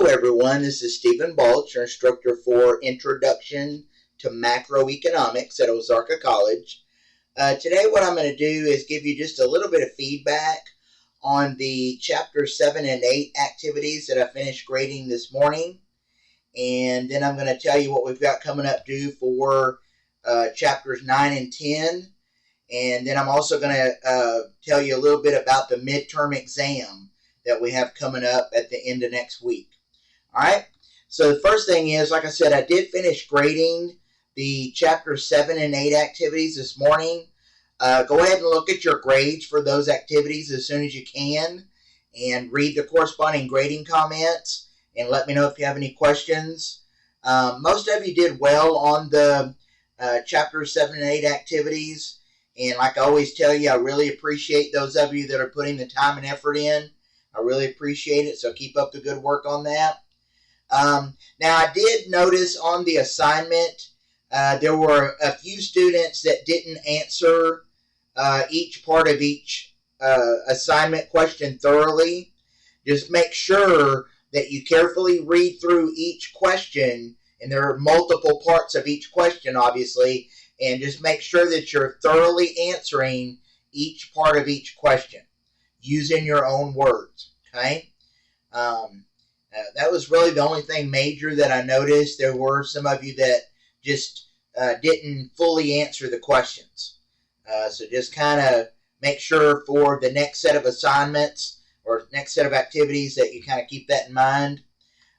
Hello everyone, this is Stephen Balch, your instructor for Introduction to Macroeconomics at Ozarka College. Today what I'm going to do is give you just a little bit of feedback on the Chapter 7 and 8 activities that I finished grading this morning. And then I'm going to tell you what we've got coming up due for Chapters 9 and 10. And then I'm also going to tell you a little bit about the midterm exam that we have coming up at the end of next week. All right, so the first thing is, like I said, I did finish grading the Chapter 7 and 8 activities this morning. Go ahead and look at your grades for those activities as soon as you can and read the corresponding grading comments and let me know if you have any questions. Most of you did well on the Chapter 7 and 8 activities, and like I always tell you, I really appreciate those of you that are putting the time and effort in. I really appreciate it, so keep up the good work on that. Now, I did notice on the assignment there were a few students that didn't answer each part of each assignment question thoroughly. Just make sure that you carefully read through each question, and there are multiple parts of each question, obviously, and just make sure that you're thoroughly answering each part of each question using your own words, okay? That was really the only thing major that I noticed. There were some of you that just didn't fully answer the questions. So just kind of make sure for the next set of assignments or next set of activities that you kind of keep that in mind.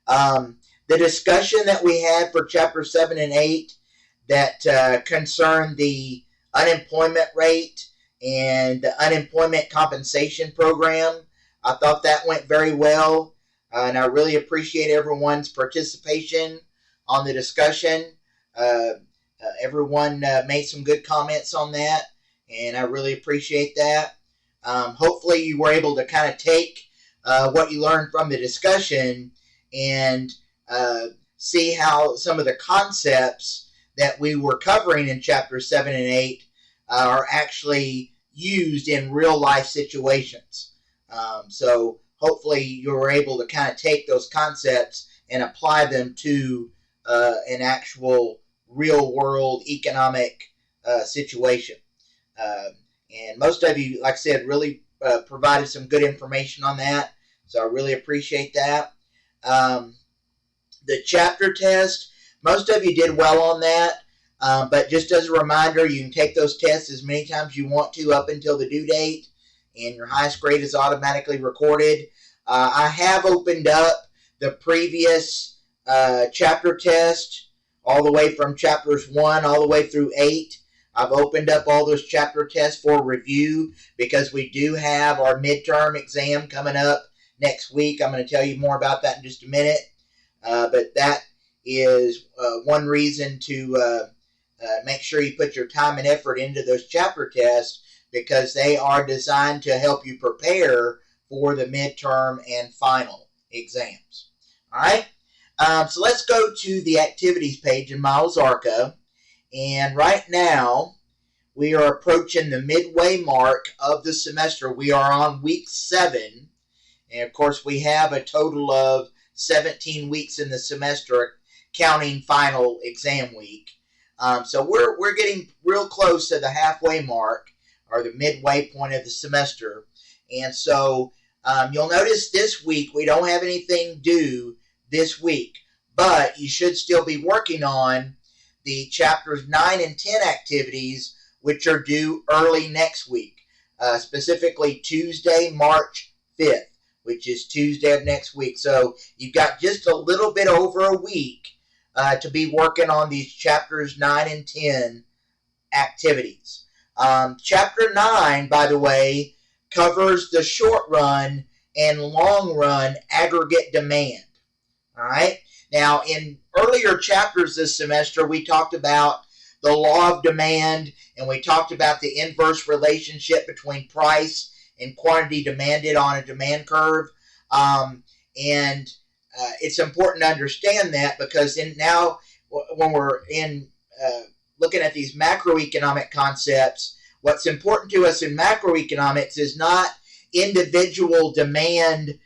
The discussion that we had for Chapter 7 and 8 that concerned the unemployment rate and the unemployment compensation program, I thought that went very well, and I really appreciate everyone's participation on the discussion. Everyone made some good comments on that, and I really appreciate that. Hopefully you were able to kind of take what you learned from the discussion and see how some of the concepts that we were covering in Chapter 7 and 8 are actually used in real life situations. So hopefully you were able to kind of take those concepts and apply them to an actual real world economic situation. And most of you, like I said, really provided some good information on that. So I really appreciate that. The chapter test, most of you did well on that. But just as a reminder, you can take those tests as many times as you want to up until the due date, and your highest grade is automatically recorded. I have opened up the previous chapter test all the way from Chapters 1 all the way through 8. I've opened up all those chapter tests for review because we do have our midterm exam coming up next week. I'm going to tell you more about that in just a minute. But that is one reason to make sure you put your time and effort into those chapter tests, because they are designed to help you prepare for the midterm and final exams. All right, so let's go to the activities page in my Ozarka, and right now we are approaching the midway mark of the semester. We are on week 7, and of course we have a total of 17 weeks in the semester, counting final exam week. So we're getting real close to the halfway mark, or the midway point of the semester. And so you'll notice this week we don't have anything due this week, but you should still be working on the Chapters 9 and 10 activities, which are due early next week, specifically Tuesday, March 5th, which is Tuesday of next week. So you've got just a little bit over a week to be working on these Chapters 9 and 10 activities. Chapter 9, by the way, covers the short run and long run aggregate demand. All right. Now, in earlier chapters this semester, we talked about the law of demand, and we talked about the inverse relationship between price and quantity demanded on a demand curve. It's important to understand that, because now when we're in looking at these macroeconomic concepts, what's important to us in macroeconomics is not individual demand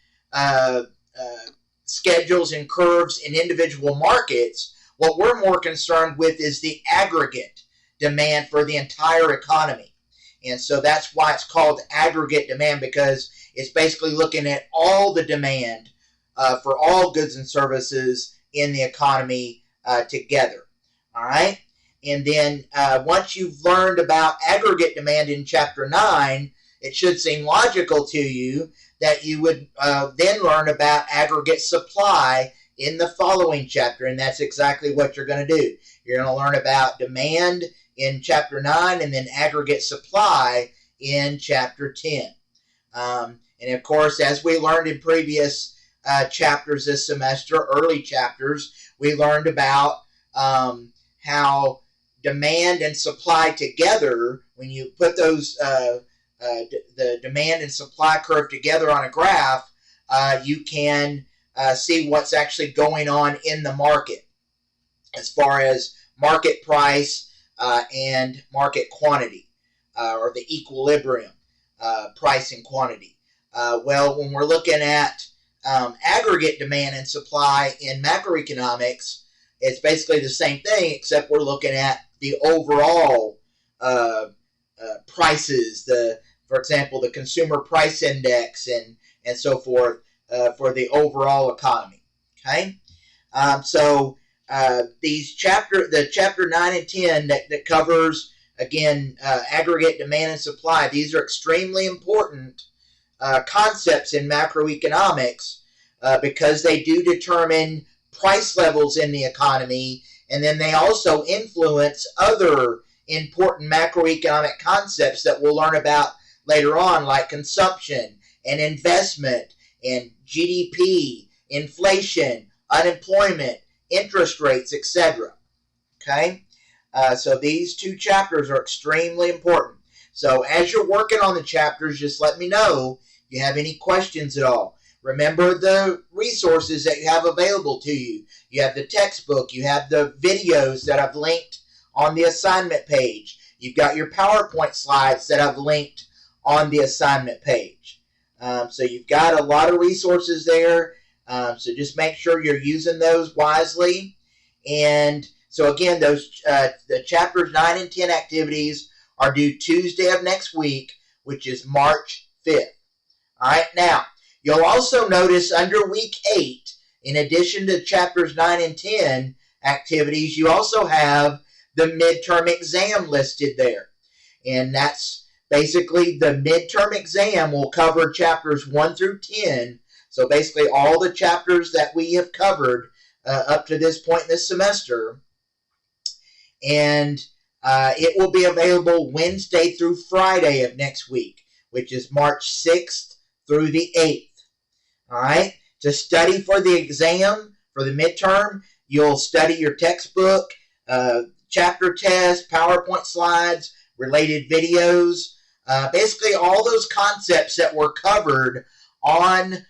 schedules and curves in individual markets. What we're more concerned with is the aggregate demand for the entire economy. And so that's why it's called aggregate demand, because it's basically looking at all the demand for all goods and services in the economy together. All right? And then once you've learned about aggregate demand in Chapter 9, it should seem logical to you that you would then learn about aggregate supply in the following chapter, and that's exactly what you're going to do. You're going to learn about demand in Chapter 9 and then aggregate supply in Chapter 10. And of course, as we learned in previous chapters this semester, early chapters, we learned about how demand and supply together, when you put those the demand and supply curve together on a graph, you can see what's actually going on in the market as far as market price and market quantity, or the equilibrium price and quantity. Well, when we're looking at aggregate demand and supply in macroeconomics, it's basically the same thing, except we're looking at the overall prices, for example, the consumer price index and so forth for the overall economy. Okay, so the chapter 9 and 10 that covers, again, aggregate demand and supply. These are extremely important concepts in macroeconomics because they do determine price levels in the economy, and then they also influence other important macroeconomic concepts that we'll learn about later on, like consumption and investment and GDP, inflation, unemployment, interest rates, etc. Okay? So these two chapters are extremely important. So as you're working on the chapters, just let me know if you have any questions at all. Remember the resources that you have available to you. You have the textbook. You have the videos that I've linked on the assignment page. You've got your PowerPoint slides that I've linked on the assignment page. So you've got a lot of resources there. So just make sure you're using those wisely. And so again, those the chapters 9 and 10 activities are due Tuesday of next week, which is March 5th. All right, now, you'll also notice under week 8, in addition to chapters 9 and 10 activities, you also have the midterm exam listed there. And that's basically the midterm exam will cover chapters 1 through 10. So basically all the chapters that we have covered up to this point in this semester. And it will be available Wednesday through Friday of next week, which is March 6th through the 8th. All right? To study for the exam, for the midterm, you'll study your textbook, chapter test, PowerPoint slides, related videos, basically all those concepts that were covered on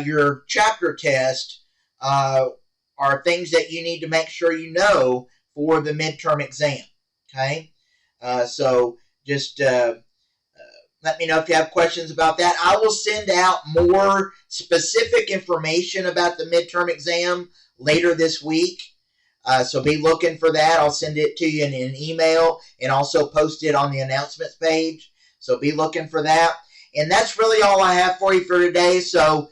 your chapter test are things that you need to make sure you know for the midterm exam. Okay? So just let me know if you have questions about that. I will send out more specific information about the midterm exam later this week. So be looking for that. I'll send it to you in an email and also post it on the announcements page. So be looking for that. And that's really all I have for you for today. So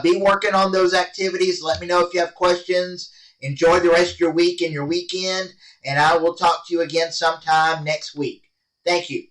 be working on those activities. Let me know if you have questions. Enjoy the rest of your week and your weekend. And I will talk to you again sometime next week. Thank you.